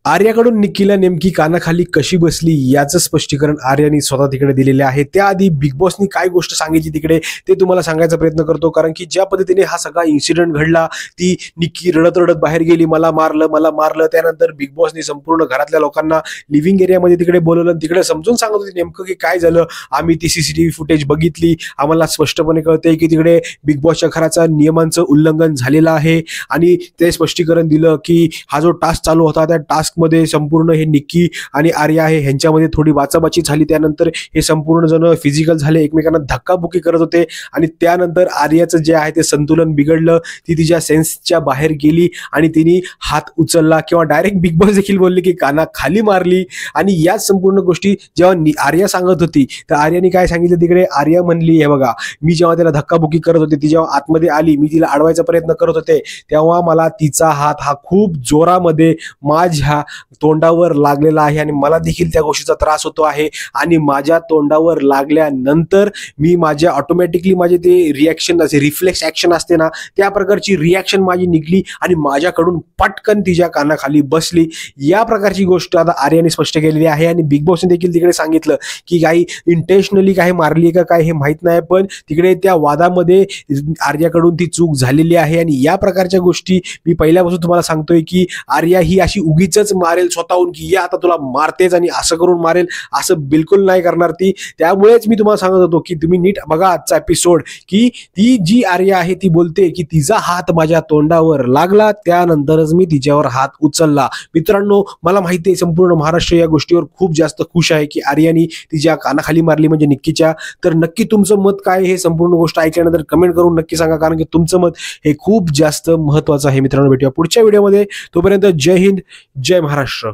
आर्याकडून निक्कीला नेमकी कानाखाली कशी बसली याचं स्पष्टीकरण आर्याने स्वतः तिकडे दिलेले आहे। त्याआधी बिग बॉसनी काय गोष्ट सांगितली तिकडे ते तुम्हाला सांगायचा प्रयत्न करतो, कारण की ज्या पद्धतीने हा सगळा इन्सिडेंट घडला, ती निक्की रडत रडत बाहेर गेली, मला मारलं। त्यानंतर बिग बॉसनी संपूर्ण घरातल्या लोकांना लिव्हिंग एरियामध्ये तिकडे बोलवलं, तिकडे समजून सांगत होती नेमकं की काय झालं। आम्ही ती सीसीटीव्ही फुटेज बघितली, आम्हाला स्पष्टपणे कळतंय की तिकडे बिग बॉसच्या घराचा नियमांचं उल्लंघन झालेलं आहे आणि ते स्पष्टीकरण दिलं की हा जो टास्क चालू होता त्या टास्क मध्ये संपूर्ण हे निक्की आणि आर्या आहे ह्यांच्यामध्ये थोडी बाचाबाची झाली। त्यानंतर हे संपूर्ण जण फिजिकल झाले, एकमेकांना धक्काबुक्की करत होते आणि त्यानंतर आर्याचं जे आहे ते संतुलन बिघडलं, ती तिच्या सेन्सच्या बाहेर गेली आणि तिने हात उचलला किंवा डायरेक्ट बिग बॉस देखील बोलले की काना खाली मारली। आणि या संपूर्ण गोष्टी जेव्हा आर्या सांगत होती तर आर्याने काय सांगितलं तिकडे, आर्या म्हणली हे बघा, मी जेव्हा त्याला धक्काबुक्की करत होते, ती जेव्हा आतमध्ये आली, मी तिला अडवायचा प्रयत्न करत होते, तेव्हा मला तिचा हात हा खूप जोरामध्ये माझ्या तोंडावर लागलेला आहे आणि मला देखील त्या गोष्टीचा त्रास होतो आहे आणि माझ्या तोंडावर लागल्यानंतर मी माझ्या ऑटोमॅटिकली माझे ते रिॲक्शन असे रिफ्लेक्स ऍक्शन असते ना, त्या प्रकारची रिॲक्शन माझी निघली आणि माझ्याकडून पटकन तिच्या कानाखाली बसली। या प्रकारची गोष्ट आता आर्याने स्पष्ट केलेली आहे आणि बिग बॉसने देखील तिकडे सांगितलं की काही इंटेन्शनली काही मारली का काय हे माहित नाही, पण तिकडे त्या वादामध्ये आर्याकडून ती चूक झालेली आहे। आणि या प्रकारच्या गोष्टी मी पहिल्यापासून तुम्हाला सांगतोय की आर्या ही अशी उगीच मारेल स्वतःहून की या आता तुला मारतेच आणि असं करून मारेल, असं बिलकुल नाही करणार ती। त्यामुळेच मी तुम्हाला सांगत होतो की तुम्ही नीट बघा आजचा एपिसोड, की ती जी आर्या आहे ती बोलते की तिचा हात माझ्या तोंडावर लागला, त्यानंतरच मी तिच्यावर हात उचलला। मित्रांनो, मला माहिती आहे संपूर्ण महाराष्ट्र या गोष्टीवर खूप जास्त खुश आहे की आर्यानी तिच्या कानाखाली मारली म्हणजे निक्कीच्या। तर नक्की तुमचं मत काय हे संपूर्ण गोष्ट ऐकल्यानंतर कमेंट करून नक्की सांगा, कारण की तुमचं मत हे खूप जास्त महत्त्वाचं आहे। मित्रांनो, भेटूया पुढच्या व्हिडिओमध्ये, तोपर्यंत जय हिंद, जय महाराष्ट्र।